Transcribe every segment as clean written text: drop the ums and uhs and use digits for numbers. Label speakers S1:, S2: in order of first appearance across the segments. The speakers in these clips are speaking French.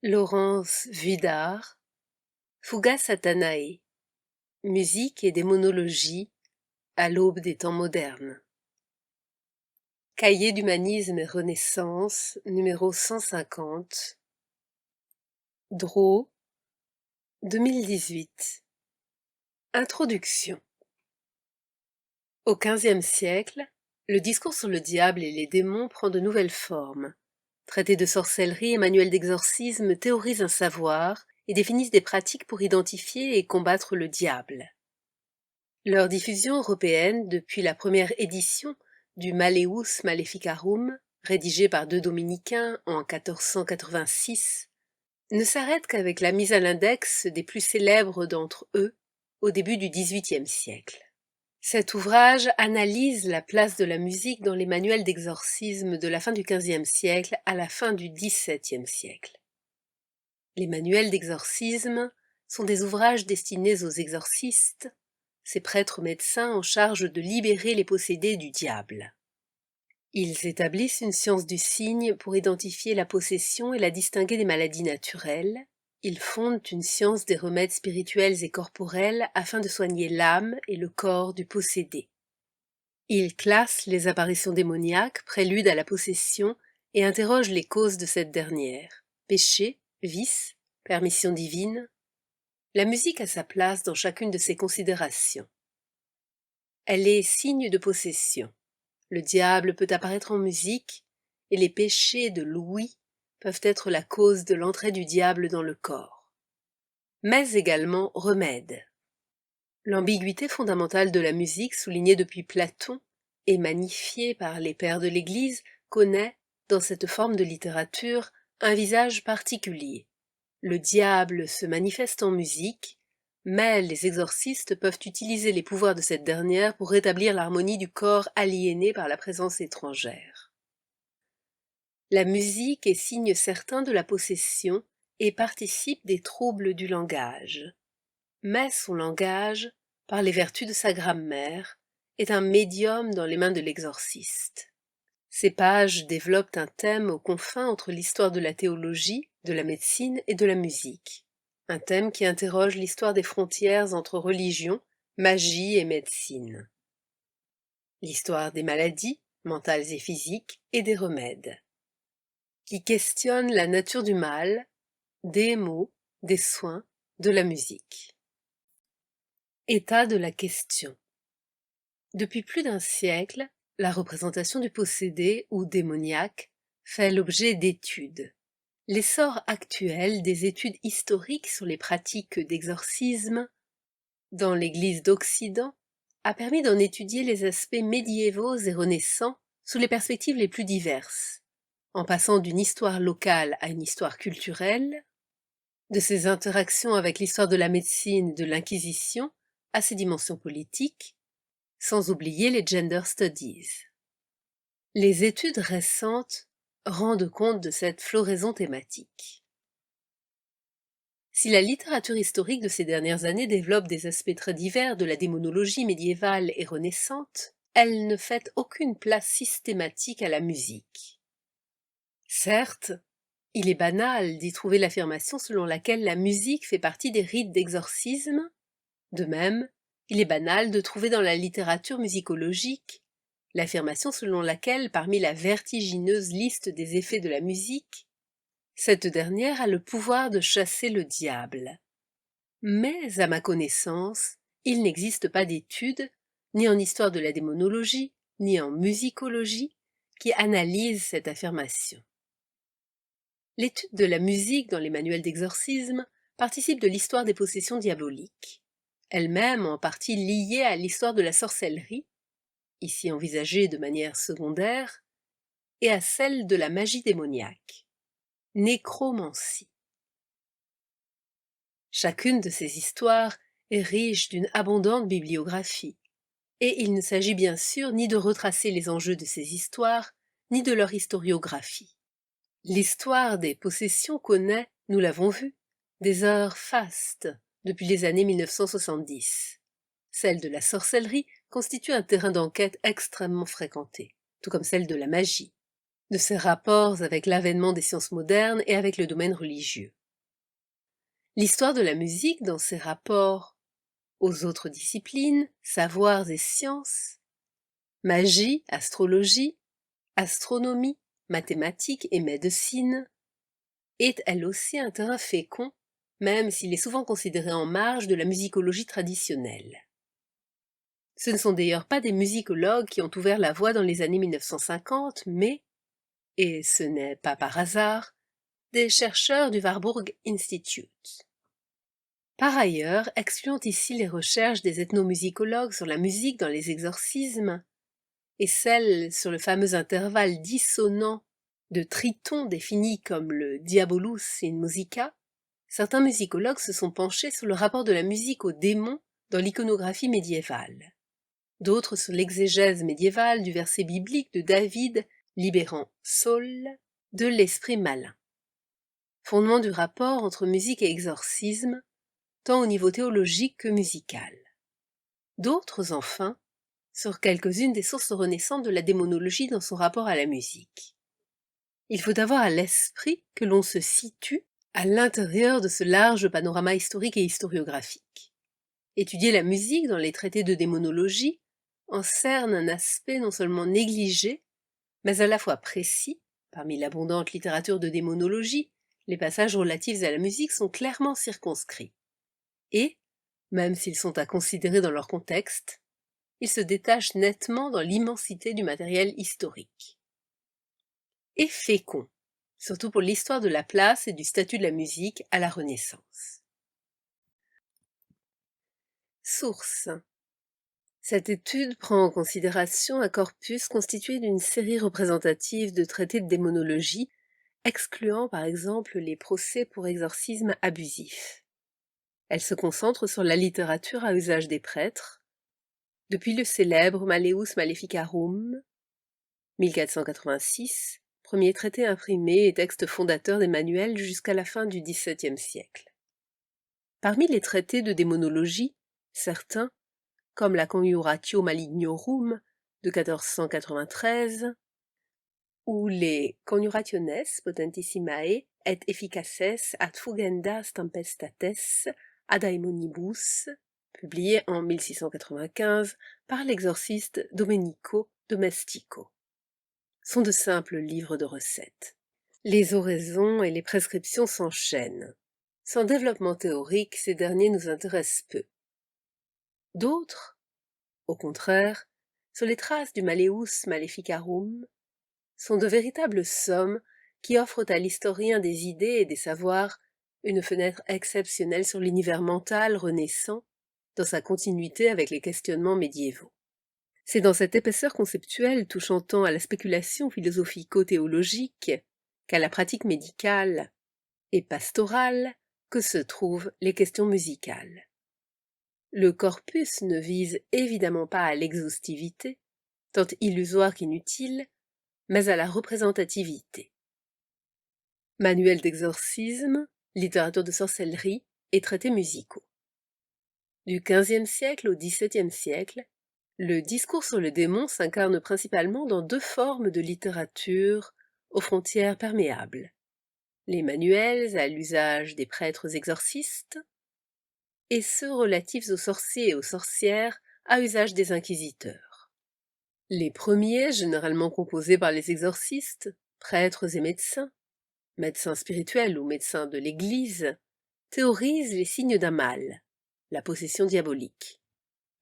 S1: Laurence Vuidard, Fuga Satanae, musique et démonologie à l'aube des temps modernes. Cahier d'humanisme et renaissance, numéro 150, Draw, 2018. Introduction. Au XVe siècle, le discours sur le diable et les démons prend de nouvelles formes. Traités de sorcellerie et manuels d'exorcisme théorisent un savoir et définissent des pratiques pour identifier et combattre le diable. Leur diffusion européenne depuis la première édition du Malleus Maleficarum, rédigé par deux dominicains en 1486, ne s'arrête qu'avec la mise à l'index des plus célèbres d'entre eux au début du XVIIIe siècle. Cet ouvrage analyse la place de la musique dans les manuels d'exorcisme de la fin du XVe siècle à la fin du XVIIe siècle. Les manuels d'exorcisme sont des ouvrages destinés aux exorcistes, ces prêtres médecins en charge de libérer les possédés du diable. Ils établissent une science du signe pour identifier la possession et la distinguer des maladies naturelles. Ils fondent une science des remèdes spirituels et corporels afin de soigner l'âme et le corps du possédé. Ils classent les apparitions démoniaques, préludes à la possession, et interrogent les causes de cette dernière. Péché, vice, permission divine. La musique a sa place dans chacune de ces considérations. Elle est signe de possession. Le diable peut apparaître en musique, et les péchés de l'ouïe peuvent être la cause de l'entrée du diable dans le corps. Mais également remède. L'ambiguïté fondamentale de la musique, soulignée depuis Platon et magnifiée par les pères de l'Église, connaît, dans cette forme de littérature, un visage particulier. Le diable se manifeste en musique, mais les exorcistes peuvent utiliser les pouvoirs de cette dernière pour rétablir l'harmonie du corps aliéné par la présence étrangère. La musique est signe certain de la possession et participe des troubles du langage. Mais son langage, par les vertus de sa grammaire, est un médium dans les mains de l'exorciste. Ces pages développent un thème aux confins entre l'histoire de la théologie, de la médecine et de la musique. Un thème qui interroge l'histoire des frontières entre religion, magie et médecine. L'histoire des maladies, mentales et physiques, et des remèdes. Qui questionne la nature du mal, des mots, des soins, de la musique. État de la question. Depuis plus d'un siècle, la représentation du possédé ou démoniaque fait l'objet d'études. L'essor actuel des études historiques sur les pratiques d'exorcisme dans l'Église d'Occident a permis d'en étudier les aspects médiévaux et renaissants sous les perspectives les plus diverses, en passant d'une histoire locale à une histoire culturelle, de ses interactions avec l'histoire de la médecine et de l'Inquisition à ses dimensions politiques, sans oublier les gender studies. Les études récentes rendent compte de cette floraison thématique. Si la littérature historique de ces dernières années développe des aspects très divers de la démonologie médiévale et renaissante, elle ne fait aucune place systématique à la musique. Certes, il est banal d'y trouver l'affirmation selon laquelle la musique fait partie des rites d'exorcisme. De même, il est banal de trouver dans la littérature musicologique l'affirmation selon laquelle, parmi la vertigineuse liste des effets de la musique, cette dernière a le pouvoir de chasser le diable. Mais, à ma connaissance, il n'existe pas d'études, ni en histoire de la démonologie, ni en musicologie, qui analysent cette affirmation. L'étude de la musique dans les manuels d'exorcisme participe de l'histoire des possessions diaboliques, elle-même en partie liée à l'histoire de la sorcellerie, ici envisagée de manière secondaire, et à celle de la magie démoniaque, nécromancie. Chacune de ces histoires est riche d'une abondante bibliographie, et il ne s'agit bien sûr ni de retracer les enjeux de ces histoires, ni de leur historiographie. L'histoire des possessions connaît, nous l'avons vu, des heures fastes depuis les années 1970. Celle de la sorcellerie constitue un terrain d'enquête extrêmement fréquenté, tout comme celle de la magie. de ses rapports avec l'avènement des sciences modernes et avec le domaine religieux. L'histoire de la musique dans ses rapports aux autres disciplines, savoirs et sciences, magie, astrologie, astronomie, mathématiques et médecine, est elle aussi un terrain fécond, même s'il est souvent considéré en marge de la musicologie traditionnelle. Ce ne sont d'ailleurs pas des musicologues qui ont ouvert la voie dans les années 1950, mais, et ce n'est pas par hasard, des chercheurs du Warburg Institute. Par ailleurs, excluant ici les recherches des ethnomusicologues sur la musique dans les exorcismes, et celles sur le fameux intervalle dissonant de tritons défini comme le diabolus in musica, certains musicologues se sont penchés sur le rapport de la musique aux démons dans l'iconographie médiévale. D'autres sur l'exégèse médiévale du verset biblique de David libérant Saul de l'esprit malin. Fondement du rapport entre musique et exorcisme, tant au niveau théologique que musical. D'autres, enfin, sur quelques-unes des sources renaissantes de la démonologie dans son rapport à la musique. Il faut avoir à l'esprit que l'on se situe à l'intérieur de ce large panorama historique et historiographique. Étudier la musique dans les traités de démonologie en cerne un aspect non seulement négligé, mais à la fois précis. Parmi l'abondante littérature de démonologie, les passages relatifs à la musique sont clairement circonscrits. Et, même s'ils sont à considérer dans leur contexte, ils se détachent nettement dans l'immensité du matériel historique. Et fécond, surtout pour l'histoire de la place et du statut de la musique à la Renaissance. Source. Cette étude prend en considération un corpus constitué d'une série représentative de traités de démonologie, excluant par exemple les procès pour exorcisme abusif. Elle se concentre sur la littérature à usage des prêtres, depuis le célèbre Malleus Maleficarum, 1486, premier traité imprimé et texte fondateur des manuels jusqu'à la fin du XVIIe siècle. Parmi les traités de démonologie, certains, comme la Conjuratio Malignorum de 1493, ou les Conjurationes Potentissimae et Efficaces ad fugendas tempestates ad aemonibus, publié en 1695 par l'exorciste Domenico Domestico, sont de simples livres de recettes. Les oraisons et les prescriptions s'enchaînent. Sans développement théorique, ces derniers nous intéressent peu. D'autres, au contraire, sur les traces du Malleus Maleficarum, sont de véritables sommes qui offrent à l'historien des idées et des savoirs une fenêtre exceptionnelle sur l'univers mental renaissant dans sa continuité avec les questionnements médiévaux. C'est dans cette épaisseur conceptuelle touchant tant à la spéculation philosophico-théologique qu'à la pratique médicale et pastorale que se trouvent les questions musicales. Le corpus ne vise évidemment pas à l'exhaustivité, tant illusoire qu'inutile, mais à la représentativité. Manuel d'exorcisme, littérature de sorcellerie et traités musicaux. Du XVe siècle au XVIIe siècle, le discours sur le démon s'incarne principalement dans deux formes de littérature aux frontières perméables. Les manuels à l'usage des prêtres exorcistes et ceux relatifs aux sorciers et aux sorcières à usage des inquisiteurs. Les premiers, généralement composés par les exorcistes, prêtres et médecins spirituels ou médecins de l'Église, théorisent les signes d'un mal, la possession diabolique,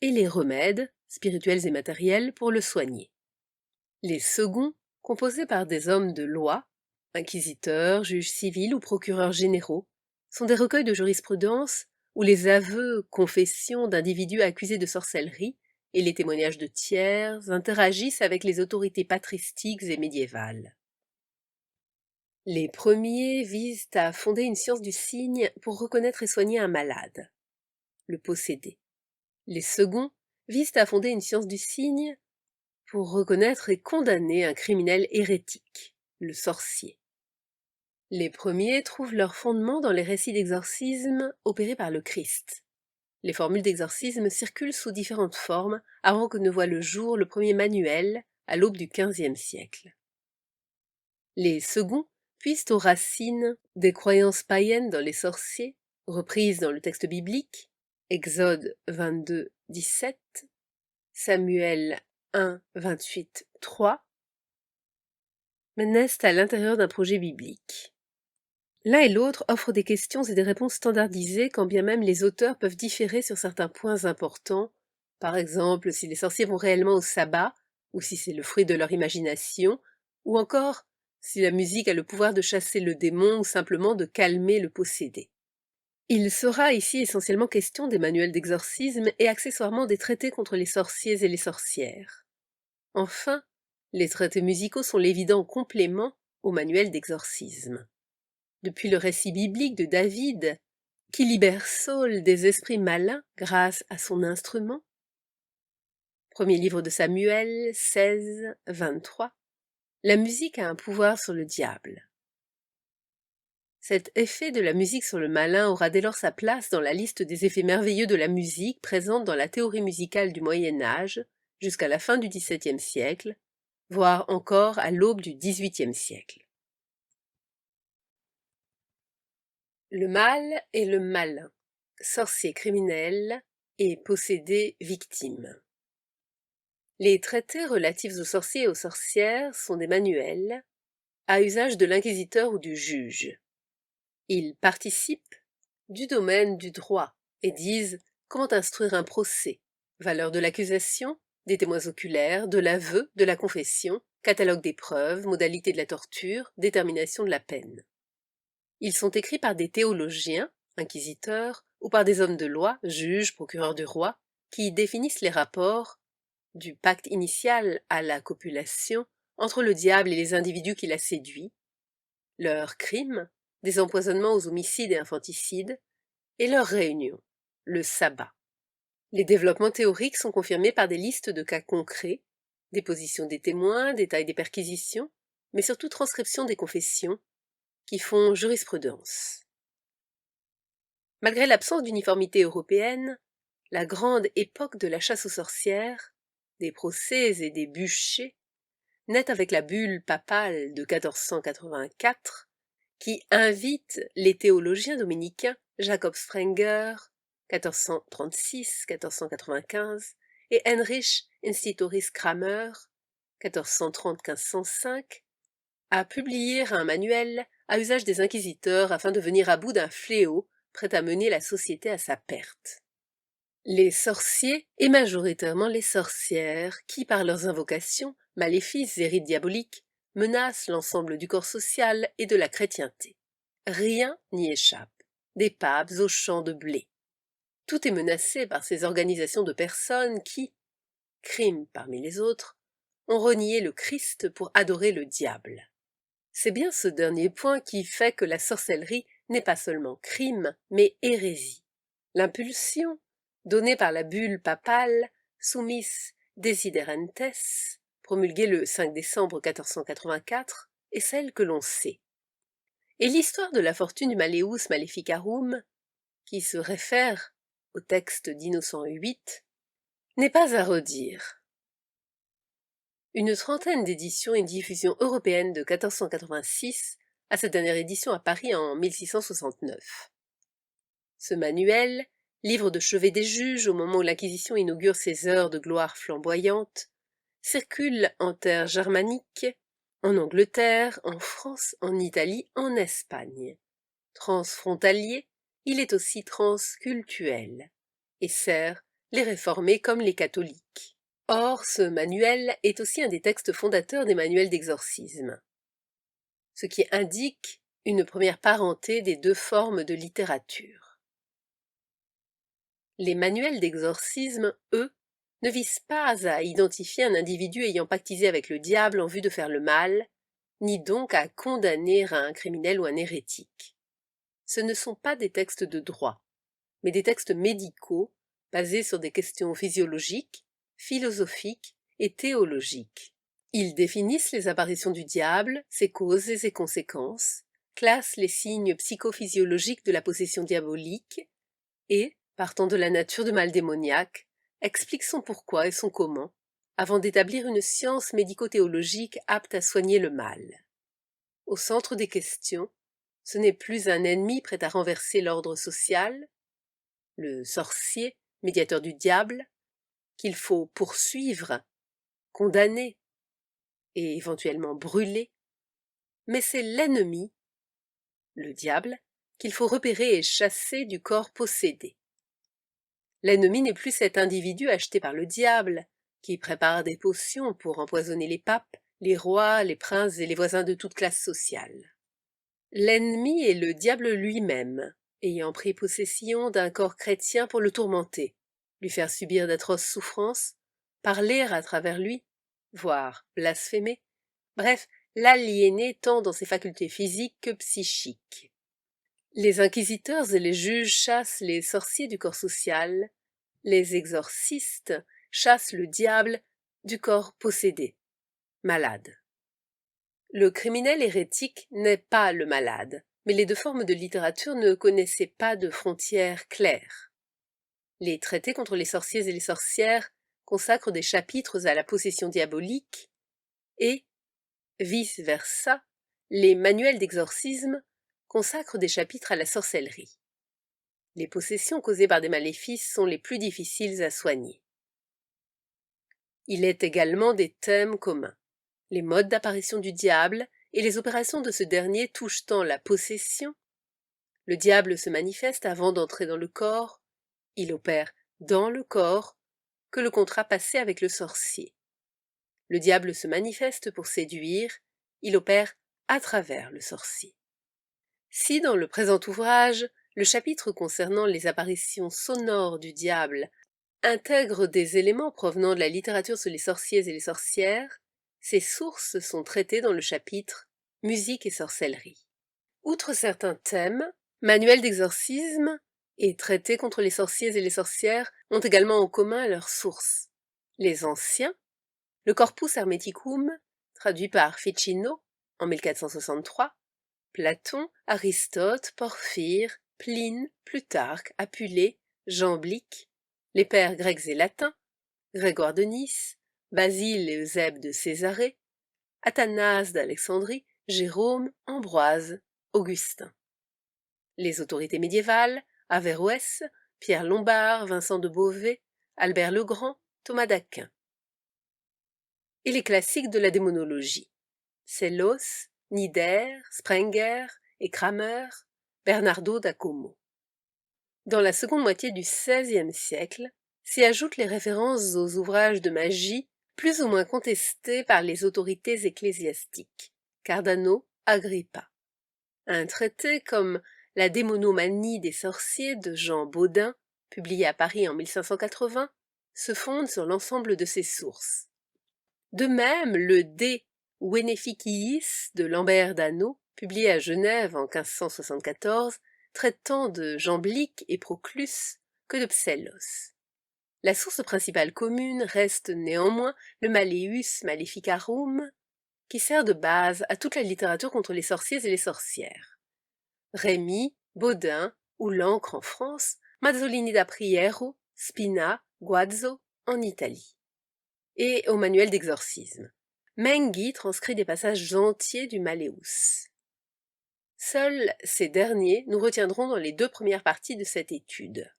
S1: et les remèdes, spirituels et matériels, pour le soigner. Les seconds, composés par des hommes de loi, inquisiteurs, juges civils ou procureurs généraux, sont des recueils de jurisprudence où les aveux, confessions d'individus accusés de sorcellerie et les témoignages de tiers interagissent avec les autorités patristiques et médiévales. Les premiers visent à fonder une science du signe pour reconnaître et soigner un malade, le possédé. Les seconds visent à fonder une science du signe pour reconnaître et condamner un criminel hérétique, le sorcier. Les premiers trouvent leur fondement dans les récits d'exorcisme opérés par le Christ. Les formules d'exorcisme circulent sous différentes formes avant que ne voie le jour le premier manuel à l'aube du XVe siècle. Les seconds puisent aux racines des croyances païennes dans les sorciers, reprises dans le texte biblique, Exode 22, 17, Samuel 1, 28, 3, mais naissent à l'intérieur d'un projet biblique. L'un et l'autre offrent des questions et des réponses standardisées quand bien même les auteurs peuvent différer sur certains points importants, par exemple si les sorciers vont réellement au sabbat, ou si c'est le fruit de leur imagination, ou encore si la musique a le pouvoir de chasser le démon ou simplement de calmer le possédé. Il sera ici essentiellement question des manuels d'exorcisme et accessoirement des traités contre les sorciers et les sorcières. Enfin, les traités musicaux sont l'évident complément aux manuels d'exorcisme. Depuis le récit biblique de David, qui libère Saul des esprits malins grâce à son instrument, premier livre de Samuel 16, 23, la musique a un pouvoir sur le diable. Cet effet de la musique sur le malin aura dès lors sa place dans la liste des effets merveilleux de la musique présente dans la théorie musicale du Moyen Âge jusqu'à la fin du XVIIe siècle, voire encore à l'aube du XVIIIe siècle. Le mal et le malin, sorcier criminel et possédé victime. Les traités relatifs aux sorciers et aux sorcières sont des manuels à usage de l'inquisiteur ou du juge. Ils participent du domaine du droit et disent comment instruire un procès, valeur de l'accusation, des témoins oculaires, de l'aveu, de la confession, catalogue des preuves, modalités de la torture, détermination de la peine. Ils sont écrits par des théologiens, inquisiteurs, ou par des hommes de loi, juges, procureurs du roi, qui définissent les rapports, du pacte initial à la copulation, entre le diable et les individus qui l'a séduit, leurs crimes, des empoisonnements aux homicides et infanticides, et leur réunion, le sabbat. Les développements théoriques sont confirmés par des listes de cas concrets, déposition des témoins, détail des perquisitions, mais surtout transcription des confessions, qui font jurisprudence. Malgré l'absence d'uniformité européenne, la grande époque de la chasse aux sorcières, des procès et des bûchers, naît avec la bulle papale de 1484, qui invite les théologiens dominicains Jacob Sprenger, 1436-1495, et Heinrich Institoris Kramer, 1430-1505, à publier un manuel à usage des inquisiteurs afin de venir à bout d'un fléau prêt à mener la société à sa perte. Les sorciers, et majoritairement les sorcières, qui par leurs invocations, maléfices et rites diaboliques, menacent l'ensemble du corps social et de la chrétienté. Rien n'y échappe, des papes aux champs de blé. Tout est menacé par ces organisations de personnes qui, crimes parmi les autres, ont renié le Christ pour adorer le diable. C'est bien ce dernier point qui fait que la sorcellerie n'est pas seulement crime, mais hérésie. L'impulsion, donnée par la bulle papale Summis Desiderentes, promulguée le 5 décembre 1484, est celle que l'on sait. Et l'histoire de la fortune du Malleus Maleficarum, qui se réfère au texte d'Innocent VIII, n'est pas à redire. Une trentaine d'éditions et diffusions européennes de 1486 à cette dernière édition à Paris en 1669. Ce manuel, livre de chevet des juges au moment où l'Inquisition inaugure ses heures de gloire flamboyante, circule en terre germanique, en Angleterre, en France, en Italie, en Espagne. Transfrontalier, il est aussi transcultuel et sert les réformés comme les catholiques. Or, ce manuel est aussi un des textes fondateurs des manuels d'exorcisme, ce qui indique une première parenté des deux formes de littérature. Les manuels d'exorcisme, eux, ne visent pas à identifier un individu ayant pactisé avec le diable en vue de faire le mal, ni donc à condamner un criminel ou un hérétique. Ce ne sont pas des textes de droit, mais des textes médicaux basés sur des questions physiologiques, philosophiques et théologiques. Ils définissent les apparitions du diable, ses causes et ses conséquences, classent les signes psychophysiologiques de la possession diabolique et, partant de la nature du mal démoniaque, expliquent son pourquoi et son comment, avant d'établir une science médico-théologique apte à soigner le mal. au centre des questions, ce n'est plus un ennemi prêt à renverser l'ordre social, le sorcier, médiateur du diable, qu'il faut poursuivre, condamner et éventuellement brûler, mais c'est l'ennemi, le diable, qu'il faut repérer et chasser du corps possédé. L'ennemi n'est plus cet individu acheté par le diable, qui prépare des potions pour empoisonner les papes, les rois, les princes et les voisins de toute classe sociale. L'ennemi est le diable lui-même, ayant pris possession d'un corps chrétien pour le tourmenter, lui faire subir d'atroces souffrances, parler à travers lui, voire blasphémer, bref, l'aliéner tant dans ses facultés physiques que psychiques. Les inquisiteurs et les juges chassent les sorciers du corps social, les exorcistes chassent le diable du corps possédé, malade. Le criminel hérétique n'est pas le malade, mais les deux formes de littérature ne connaissaient pas de frontières claires. Les traités contre les sorciers et les sorcières consacrent des chapitres à la possession diabolique et, vice-versa, les manuels d'exorcisme consacrent des chapitres à la sorcellerie. Les possessions causées par des maléfices sont les plus difficiles à soigner. Il est également des thèmes communs. Les modes d'apparition du diable et les opérations de ce dernier touchent tant la possession. Le diable se manifeste avant d'entrer dans le corps, il opère dans le corps, que le contrat passé avec le sorcier. Le diable se manifeste pour séduire, il opère à travers le sorcier. Si dans le présent ouvrage, le chapitre concernant les apparitions sonores du diable intègre des éléments provenant de la littérature sur les sorciers et les sorcières, ces sources sont traitées dans le chapitre Musique et sorcellerie. Outre certains thèmes, manuels d'exorcisme et traités contre les sorciers et les sorcières ont également en commun leurs sources. Les anciens, le Corpus Hermeticum, traduit par Ficino en 1463, Platon, Aristote, Porphyre, Pline, Plutarque, Apulée, Jean Blic, les pères grecs et latins, Grégoire de Nice, Basile et Eusèbe de Césarée, Athanase d'Alexandrie, Jérôme, Ambroise, Augustin. Les autorités médiévales, Averroès, Pierre Lombard, Vincent de Beauvais, Albert le Grand, Thomas d'Aquin. Et les classiques de la démonologie, Sellos, Nider, Sprenger et Kramer, Bernardo da Como. Dans la seconde moitié du XVIe siècle, s'y ajoutent les références aux ouvrages de magie plus ou moins contestés par les autorités ecclésiastiques, Cardano, Agrippa. Un traité comme La démonomanie des sorciers de Jean Baudin, publié à Paris en 1580, se fonde sur l'ensemble de ces sources. De même, le De Veneficiis de Lambert d'Anneau, publié à Genève en 1574, traite tant de Jamblique et Proclus que de Psellos. La source principale commune reste néanmoins le Malleus Maleficarum, qui sert de base à toute la littérature contre les sorciers et les sorcières. Rémy, Baudin ou l'Ancre en France, Mazzolini da Priero, Spina, Guazzo en Italie. Et au manuel d'exorcisme. Menghi transcrit des passages entiers du Malleus. Seuls ces derniers nous retiendront dans les deux premières parties de cette étude.